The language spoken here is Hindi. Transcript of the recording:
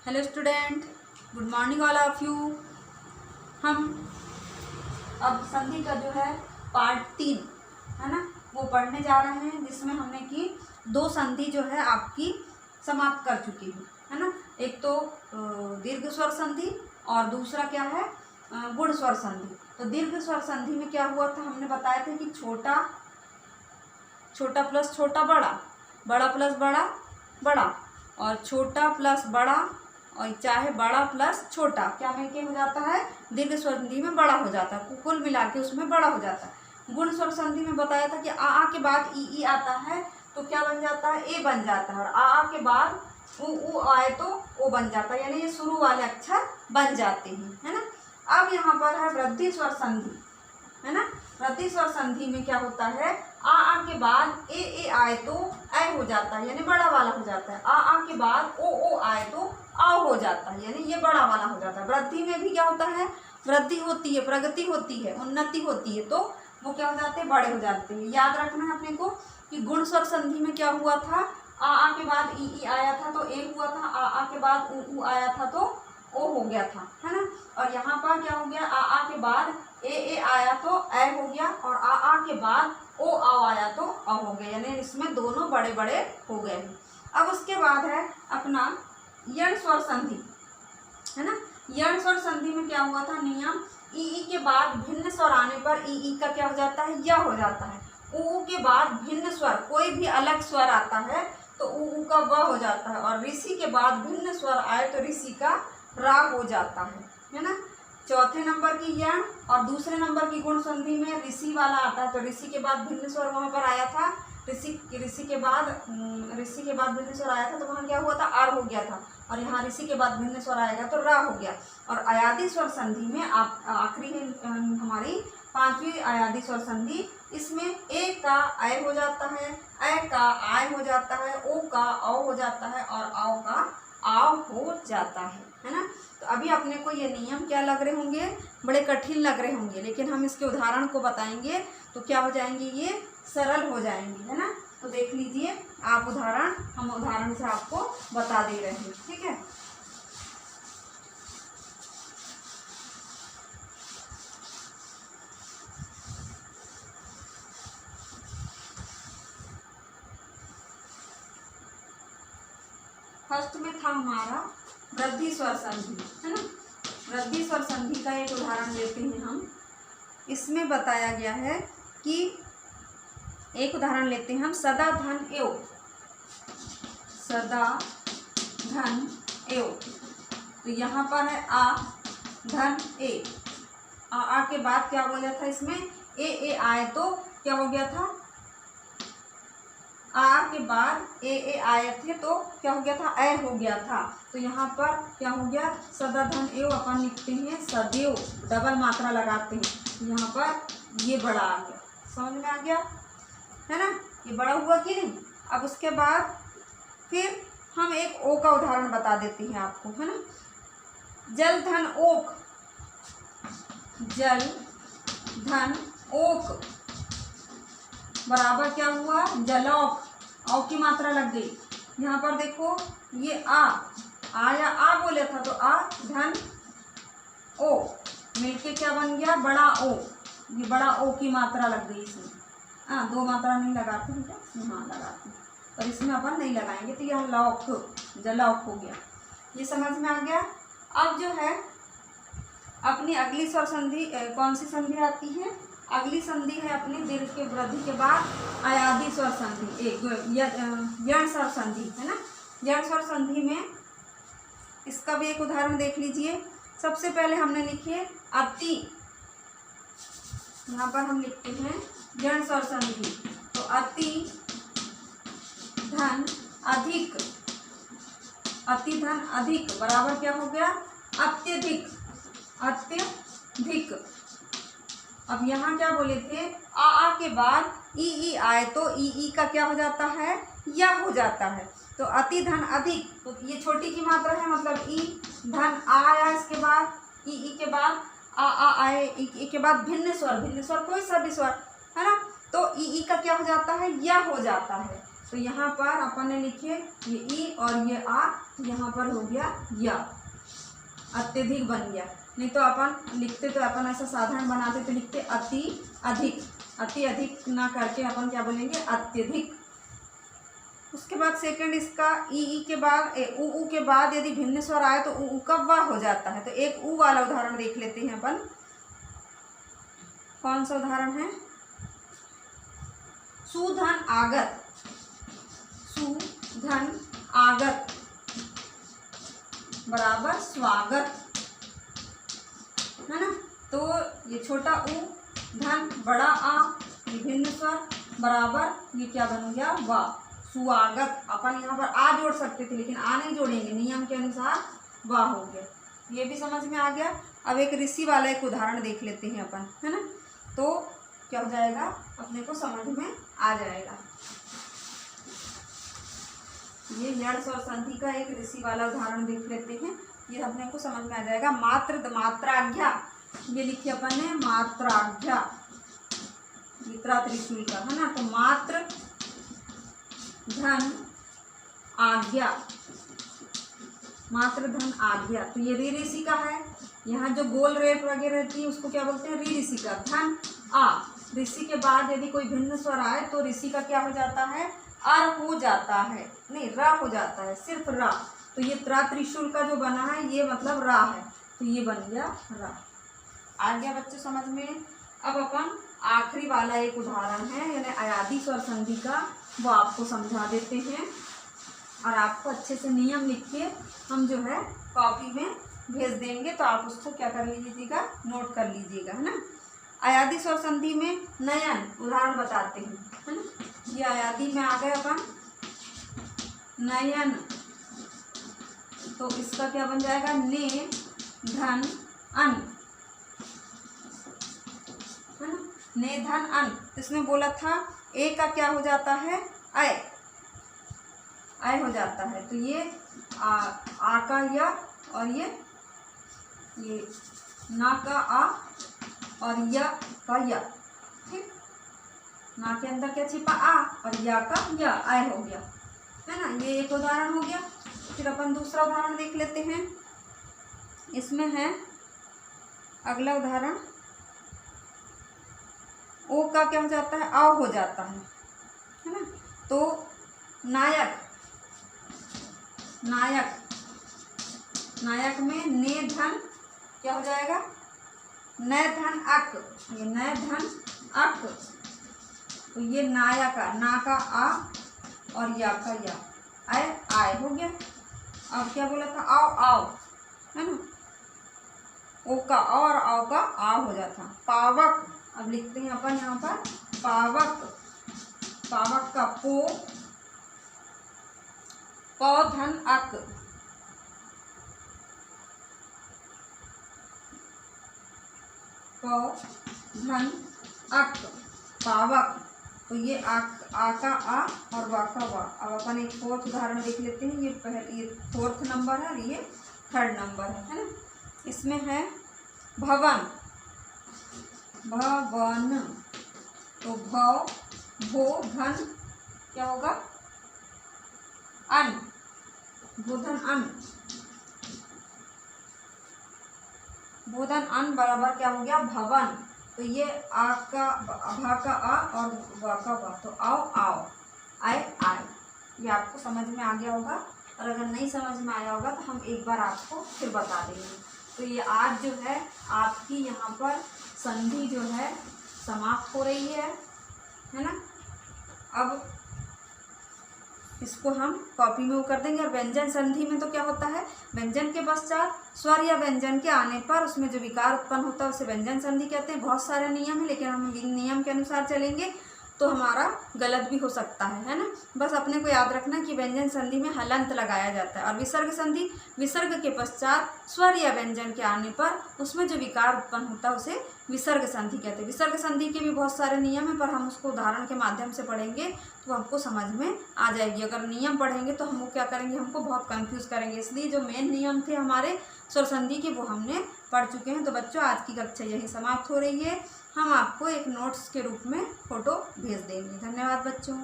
Hello student, good morning all of you. हम अब संधि का जो है पार्ट 3 है ना वो पढ़ने जा रहे हैं, जिसमें हमने की 2 संधि जो है आपकी समाप्त कर चुकी है ना। एक तो दीर्घ स्वर संधि और दूसरा क्या है गुण स्वर संधि। तो दीर्घ स्वर संधि में क्या हुआ था, हमने बताया था कि छोटा छोटा प्लस छोटा बड़ा, बड़ा प्लस बड़ा बड़ा, और छोटा प्लस बड़ा, और चाहे बड़ा प्लस छोटा क्या मिलके हो जाता है दीर्घ स्वर संधि में बड़ा हो जाता है, कुल मिला के उसमें बड़ा हो जाता है। गुण स्वर संधि में बताया था कि आ के बाद ई आता है तो क्या बन जाता है, ए बन जाता है, और आ के बाद उ आए तो ओ बन जाता है, यानी ये शुरू वाले अक्षर बन जाते हैं, है ना। अब यहाँ पर है वृद्धि स्वर संधि, है ना। वृद्धि स्वर संधि में क्या होता है, आ के बाद ए आए तो ए हो जाता है, यानी बड़ा वाला हो जाता है। आ के बाद ओ आए तो आ हो जाता है, यानी ये बड़ा वाला हो जाता है। वृद्धि में भी क्या होता है, वृद्धि होती है, प्रगति होती है, उन्नति होती है, तो वो क्या हो जाते हैं, बड़े हो जाते हैं। याद रखना है अपने को कि गुण स्वर संधि में क्या हुआ था, आ के बाद ई आया था तो ए हुआ था, आ के बाद उ आया था तो ओ हो गया था, है ना। और यहाँ पर क्या हो गया, आ के बाद ए आया तो ए हो गया, और आ के बाद ओ आया तो अ हो गया, यानी इसमें दोनों बड़े बड़े हो गए हैं। अब उसके बाद है अपना यण स्वर संधि, है ना। यण स्वर संधि में क्या हुआ था नियम, ई के बाद भिन्न स्वर आने पर ई का क्या हो जाता है, य हो जाता है। ऊ के बाद भिन्न स्वर कोई भी अलग स्वर आता है तो ऊ का व हो जाता है, और ऋषि के बाद भिन्न स्वर आए तो ऋषि का रा हो जाता है ना। चौथे नंबर की यण और दूसरे नंबर की गुण संधि में ऋषि वाला आता है, तो ऋषि के बाद भिन्न स्वर वहां पर आया था, ऋषि के बाद भिन्न स्वर आया था तो वहां क्या हुआ था, आर हो गया था, और यहाँ ऋषि के बाद भिन्न स्वर आएगा तो रा हो गया। और अयादि स्वर संधि में आखिरी है हमारी 5वीं अयादि स्वर संधि, इसमें ए का आय हो जाता है, ए का आय हो जाता है, ओ का औ हो जाता है, और आओ का आव हो जाता है ना। तो अभी अपने को ये नियम क्या लग रहे होंगे, बड़े कठिन लग रहे होंगे, लेकिन हम इसके उदाहरण को बताएंगे तो क्या हो जाएंगे, ये सरल हो जाएंगे, है ना। तो देख लीजिए आप उदाहरण, हम उदाहरण से आपको बता दे रहे हैं, ठीक है। फर्स्ट में था हमारा वृद्धि स्वर संधि, है ना। वृद्धि स्वर संधि का एक उदाहरण लेते हैं हम। इसमें बताया गया है कि एक उदाहरण लेते हैं हम, सदा धन एव, सदा धन एव, तो यहाँ पर है आ धन ए, आ के बाद क्या बोला था इसमें, ए आए तो क्या हो गया था, आ के बाद ए आए थे तो क्या हो गया था, ए हो गया था। तो यहाँ पर क्या हो गया, सदा धन एव अपन लिखते हैं सदैव, डबल मात्रा लगाते हैं, यहाँ पर ये बड़ा आ गया, समझ में आ गया है ना, ये बड़ा हुआ कि नहीं। अब उसके बाद फिर हम एक ओ का उदाहरण बता देते हैं आपको, है ना। जल धन ओक, जल धन ओक बराबर क्या हुआ, जलौक, औ की मात्रा लग गई। यहाँ पर देखो ये आया, आ बोले था तो आ धन ओ मिलके क्या बन गया, बड़ा ओ, ये बड़ा ओ की मात्रा लग गई इसमें। दो मात्रा नहीं लगाते हैं क्या, हाँ लगाते हैं, पर इसमें अपन नहीं लगाएंगे, तो यह लौक, जलौक हो गया। ये समझ में आ गया। अब जो है अपनी अगली स्वर संधि कौन सी संधि आती है, अगली संधि है अपनी दीर्घ के वृद्धि के बाद अयादि स्वर संधि, यण स्वर संधि, है ना। यण स्वर संधि में इसका भी एक उदाहरण देख लीजिए। सबसे पहले हमने लिखे अति, यहाँ पर हम लिखते हैं यण स्वर संधि, तो अति धन अधिक, अति धन अधिक बराबर क्या हो गया, अत्यधिक, अत्यधिक। अब यहाँ क्या बोले थे, आ के बाद ई आए तो ई का क्या हो जाता है, या हो जाता है, तो अति धन अधिक, तो ये छोटी की मात्रा है, मतलब ई धन आया, इसके बाद ई के बाद आए, ई के बाद भिन्न स्वर कोई सा भी स्वर, है ना, तो ई का क्या हो जाता है, या हो जाता है। तो यहाँ पर अपन ने लिखे ये ई और ये आ, तो यहाँ पर हो गया या, अत्यधिक बन गया। नहीं तो अपन लिखते तो अपन ऐसा साधारण बनाते तो लिखते अति अधिक, अति अधिक ना करके अपन क्या बोलेंगे अत्यधिक। उसके बाद सेकंड इसका ई के बाद ऊ के बाद यदि भिन्न स्वर आए तो ऊ का वा हो जाता है। तो एक ऊ वाला उदाहरण देख लेते हैं अपन। कौन सा उदाहरण है? सुधन आगत, सुधन आगत बराबर स्वागत, है ना। तो ये छोटा ऊ धन बड़ा आ, ये भिन्न स्वर बराबर ये क्या बन गया वा, स्वागत। अपन यहाँ पर आ जोड़ सकते थे लेकिन आ नहीं जोड़ेंगे, नियम के अनुसार वाह हो गया। ये भी समझ में आ गया। अब एक ऋषि वाला एक उदाहरण देख लेते हैं अपन, है ना। तो क्या हो जाएगा, अपने को समझ में आ जाएगा। ये यण स्वर संधि का एक ऋषि वाला उदाहरण देख लेते हैं, ये अपने को समझ में आ जाएगा। मात्राज्ञा, ये लिखी अपन ने मात्राज्ञा, वितरा त्रिशूल का, है ना। तो मात्र धन आज्ञा, मात्र धन आज्ञा, तो ये री ऋषि का है। यहाँ जो गोल रेट वगैरह रहती है उसको क्या बोलते हैं, री ऋषि का। धन आ, ऋषि के बाद यदि कोई भिन्न स्वर आए तो ऋषि का क्या हो जाता है, अर हो जाता है, नहीं रा हो जाता है, सिर्फ रा। तो ये त्रा त्रिशूल का जो बना है ये मतलब रा है, तो ये बन गया रा। आ गया बच्चों समझ में। अब अपन आखिरी वाला एक उदाहरण है यानी अयादी स्वर संधि का, वो आपको समझा देते हैं और आपको अच्छे से नियम लिख के हम जो है कॉपी में भेज देंगे, तो आप उसको क्या कर लीजिएगा, नोट कर लीजिएगा, है ना। अयादी स्वर संधि में नयन उदाहरण बताते हैं, है ना। ये अयादी में आ गए अपन नयन, तो इसका क्या बन जाएगा, ने धन अन, है ना। ने धन अन, इसमें बोला था ए का क्या हो जाता है, अय, अय हो जाता है। तो ये आ का या और ये ना का आ और या का या, ठीक। ना के अंदर क्या छिपा, आ, और या का या, आय हो गया, है ना। ये एक उदाहरण हो गया। फिर अपन दूसरा उदाहरण देख लेते हैं। इसमें है अगला उदाहरण, ओ का क्या हो जाता है, आ हो जाता है ना। तो नायक, नायक, नायक में ने धन क्या हो जाएगा, नय धन अक, ये नय धन अक, तो ये नाया का, ना का आ और या का या, आय, आय हो गया। अब क्या बोला था, आओ आओ, है ना। ओ का आ और आओ का आ हो जाता। पावक, अब लिखते हैं अपन यहाँ पर पावक, पावक का पो, प धन अक, प धन अक, पावक। तो ये आ का आ और वा का वा। अब अपन एक फोर्थ उदाहरण देख लेते हैं। ये फोर्थ नंबर है और ये थर्ड नंबर है ना। इसमें है भवन, भवन, तो भव भो धन क्या होगा, अन, भोधन अन, भोधन अन बराबर क्या हो गया, भवन। तो ये आ का, भा का आ और वा का वा, तो आओ आओ, आए आए। ये आपको समझ में आ गया होगा, और अगर नहीं समझ में आया होगा तो हम एक बार आपको फिर बता देंगे। तो ये आज जो है आपकी यहाँ पर संधि जो है समाप्त हो रही है ना। अब इसको हम कॉपी में वो कर देंगे। और व्यंजन संधि में तो क्या होता है, व्यंजन के पश्चात स्वर या व्यंजन के आने पर उसमें जो विकार उत्पन्न होता है उसे व्यंजन संधि कहते हैं। बहुत सारे नियम है, लेकिन हम नियम के अनुसार चलेंगे तो हमारा गलत भी हो सकता है ना। बस अपने को याद रखना कि व्यंजन संधि में हलंत लगाया जाता है। और विसर्ग संधि, विसर्ग के पश्चात स्वर या व्यंजन के आने पर उसमें जो विकार उत्पन्न होता है उसे विसर्ग संधि कहते हैं। विसर्ग संधि के भी बहुत सारे नियम हैं, पर हम उसको उदाहरण के माध्यम से पढ़ेंगे तो हमको समझ में आ जाएगी। अगर नियम पढ़ेंगे तो हम क्या करेंगे, हमको बहुत कंफ्यूज करेंगे। इसलिए जो मेन नियम थे हमारे स्वर संधि के वो हमने पढ़ चुके हैं। तो बच्चों आज की कक्षा यही समाप्त हो रही है। हम आपको एक नोट्स के रूप में फ़ोटो भेज देंगे। धन्यवाद बच्चों।